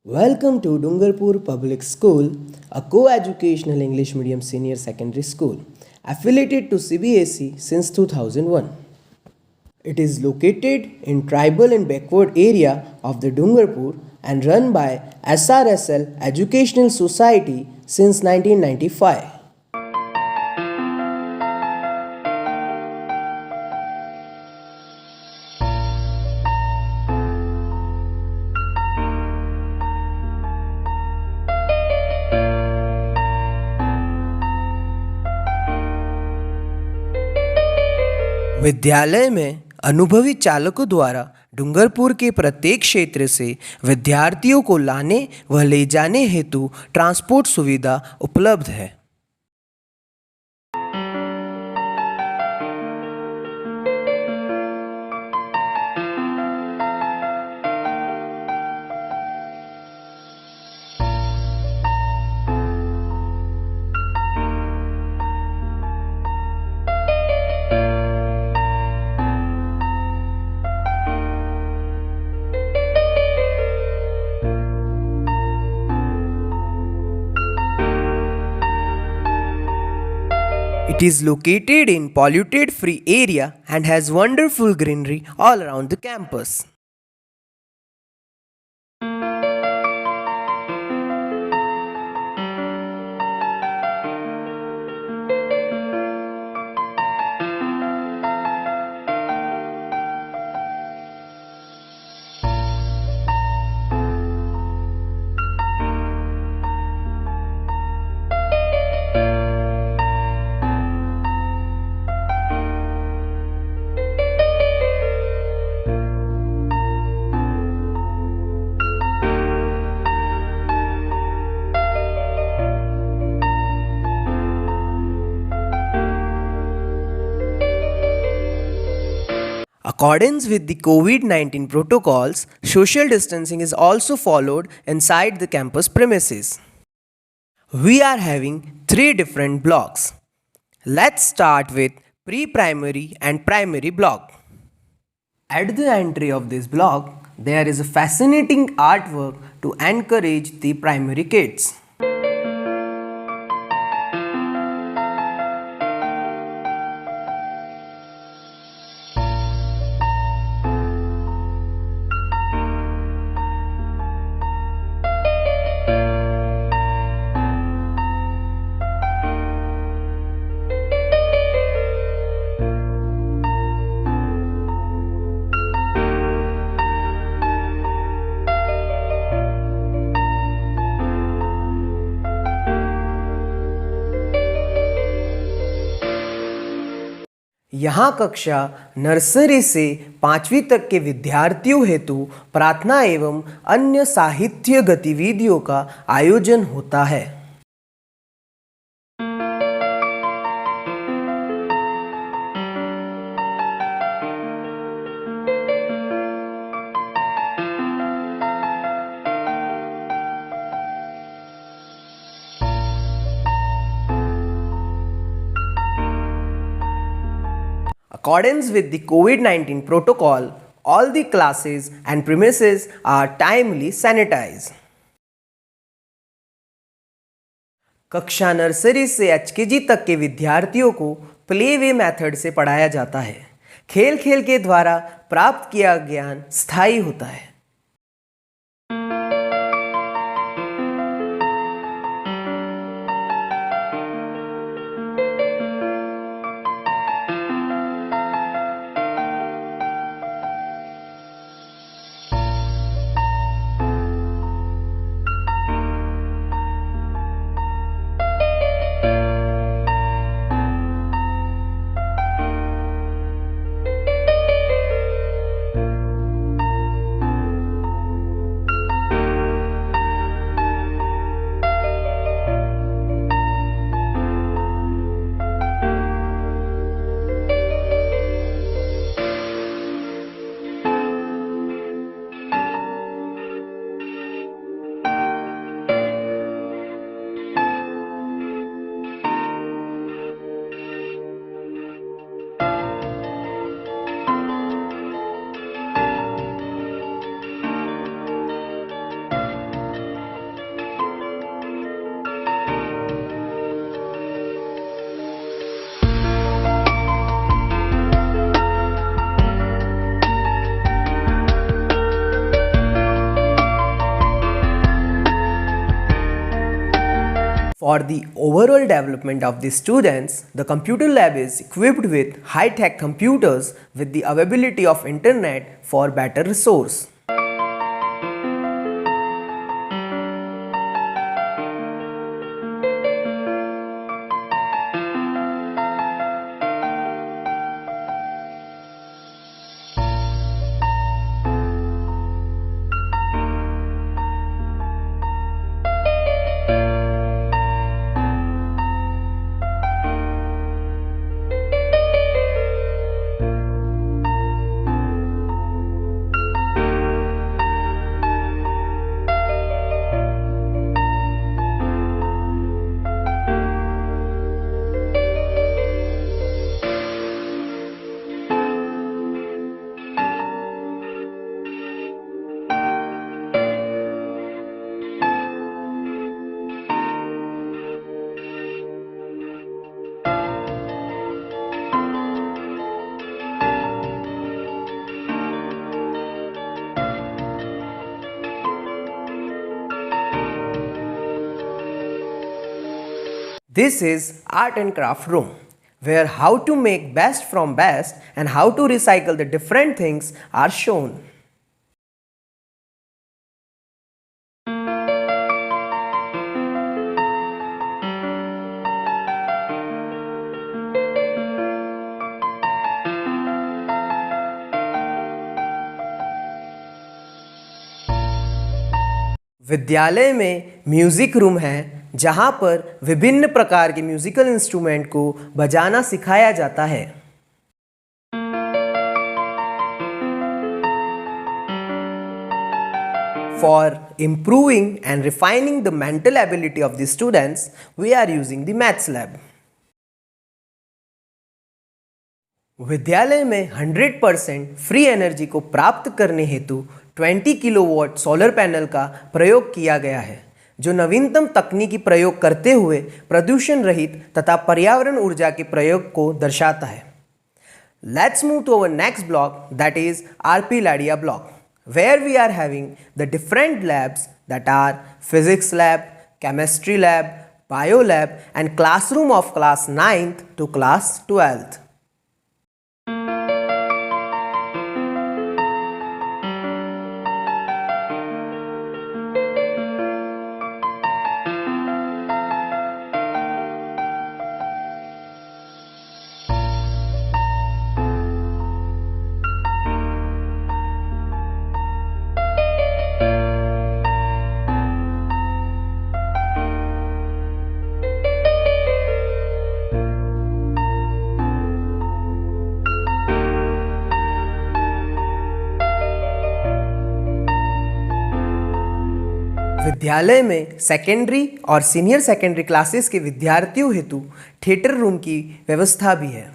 Welcome to Dungarpur Public School, a co-educational English medium senior secondary school, affiliated to CBSE since 2001. It is located in tribal and backward area of the Dungarpur and run by SRSL Educational Society since 1995. विद्यालय में अनुभवी चालकों द्वारा डूंगरपुर के प्रत्येक क्षेत्र से विद्यार्थियों को लाने व ले जाने हेतु ट्रांसपोर्ट सुविधा उपलब्ध है। It is located in polluted free area and has wonderful greenery all around the campus. Accordance with the COVID-19 protocols, social distancing is also followed inside the campus premises. We are having 3 different blocks. Let's start with pre-primary and primary block. At the entry of this block, there is a fascinating artwork to encourage the primary kids. यहाँ कक्षा nursery से 5वीं तक के विद्यार्थियों हेतु प्रार्थना एवं अन्य साहित्य गतिविधियों का आयोजन होता है। Accordance with the COVID-19 protocol, all the classes and premises are timely sanitized. कक्षा नर्सरी से एचकेजी तक के विद्यार्थियों को प्ले वे मेथड से पढ़ाया जाता है। खेल खेल के द्वारा प्राप्त किया ज्ञान स्थायी होता है। For the overall development of the students, the computer lab is equipped with high-tech computers with the availability of internet for better resource. This is art and craft room, where how to make best from best and how to recycle the different things are shown. विद्यालय में music room है जहाँ पर विभिन्न प्रकार के musical instrument को बजाना सिखाया जाता है। For improving and refining the mental ability of the students, we are using the maths lab. विद्यालय में 100% फ्री एनर्जी को प्राप्त करने हेतु 20 किलोवाट सोलर पैनल का प्रयोग किया गया है, जो नवीनतम तकनीकी प्रयोग करते हुए प्रदूषण रहित तथा पर्यावरण ऊर्जा के प्रयोग को दर्शाता है। Let's move to our next block, that is RP Ladia block, where we are having the different labs that are physics lab, chemistry lab, bio lab and classroom of class 9th to class 12th. विद्यालय में secondary और senior secondary classes के विद्यार्थियों हेतु theatre room की व्यवस्था भी है।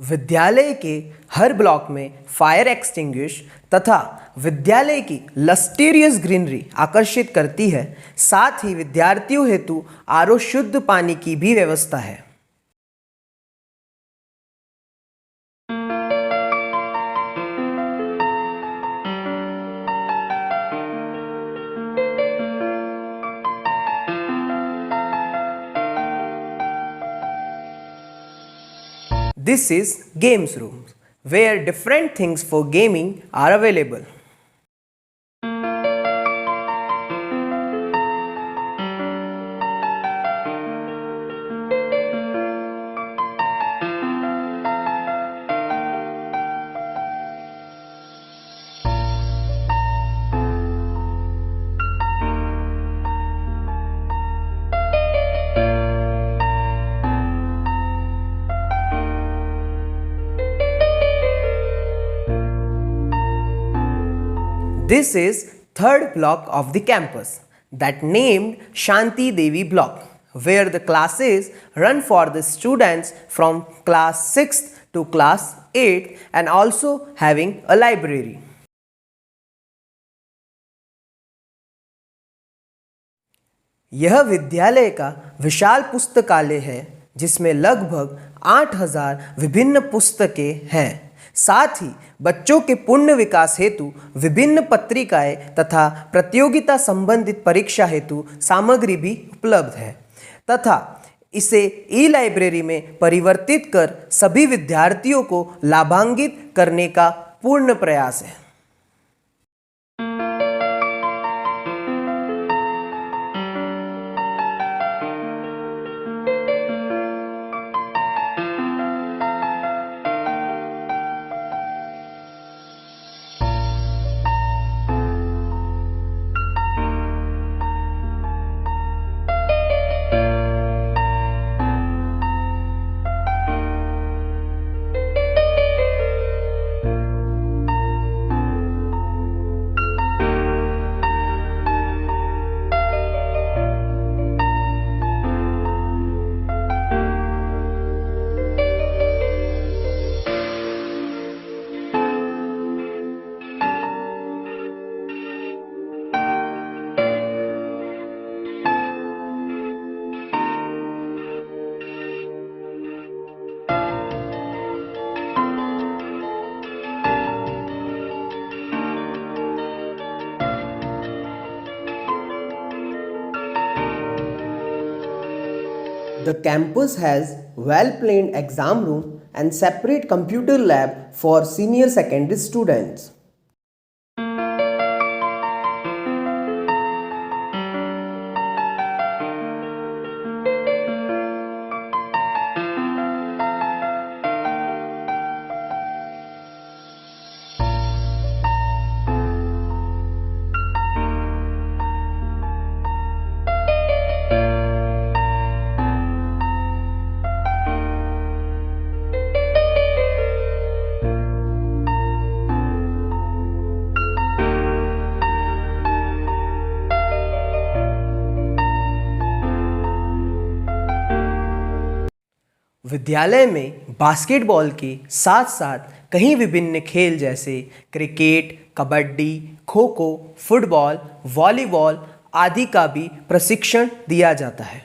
विद्यालय के हर ब्लॉक में फायर एक्सटिंग्विश तथा विद्यालय की लस्टेरियस ग्रीनरी आकर्षित करती है। साथ ही विद्यार्थियों हेतु आरओ शुद्ध पानी की भी व्यवस्था है। This is games room, where different things for gaming are available. This is third block of the campus that named Shanti Devi block, where the classes run for the students from class 6th to class 8th and also having a library. यह विद्यालय का विशाल पुस्तकालय है जिसमें लगभग 8000 विभिन्न पुस्तकें हैं। साथ ही बच्चों के पूर्ण विकास हेतु विभिन्न पत्रिकाएं तथा प्रतियोगिता संबंधित परीक्षा हेतु सामग्री भी उपलब्ध है तथा इसे ई लाइब्रेरी में परिवर्तित कर सभी विद्यार्थियों को लाभान्वित करने का पूर्ण प्रयास है। The campus has well-planned exam room and separate computer lab for senior secondary students. विद्यालय में बास्केटबॉल के साथ साथ कई विभिन्न खेल जैसे cricket, kabaddi, kho kho, football, volleyball आदि का भी प्रशिक्षण दिया जाता है।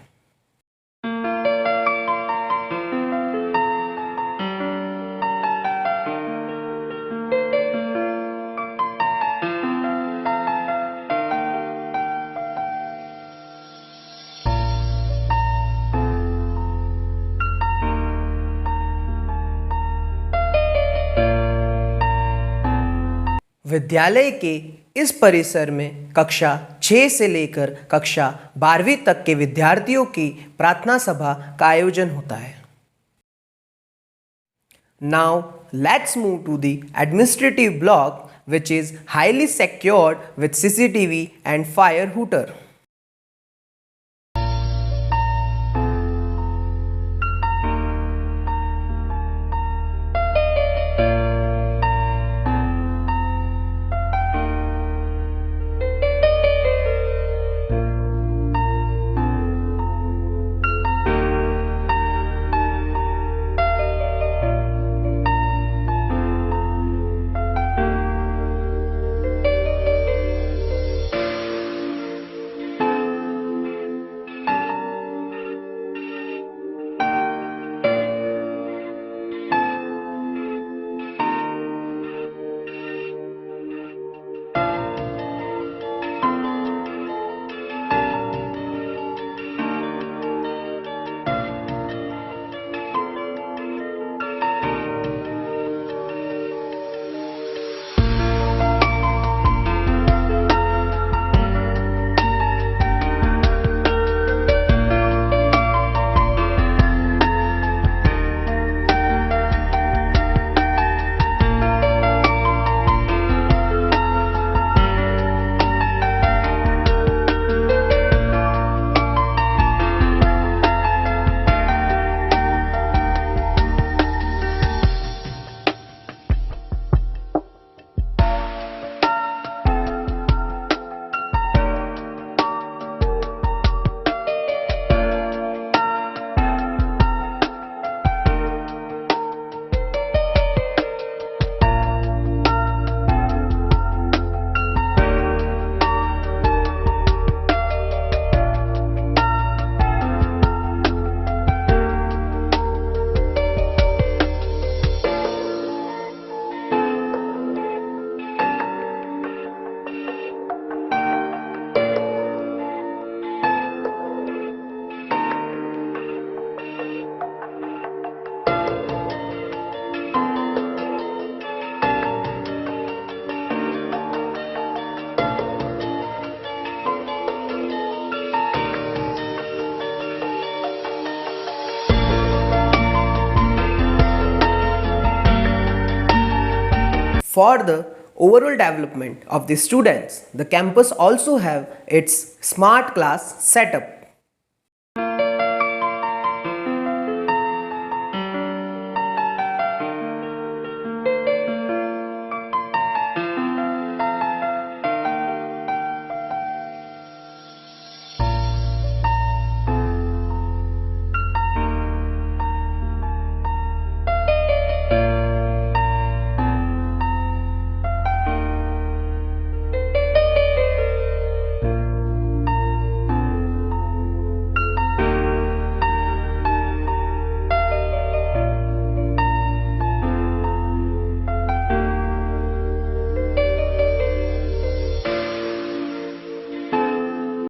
विद्यालय के इस परिसर में कक्षा 6 से लेकर कक्षा 12वीं तक के विद्यार्थियों की प्रार्थना सभा का आयोजन होता है। Now let's move to the administrative block, which is highly secured with CCTV and fire hooter. For the overall development of the students, the campus also have its smart class setup.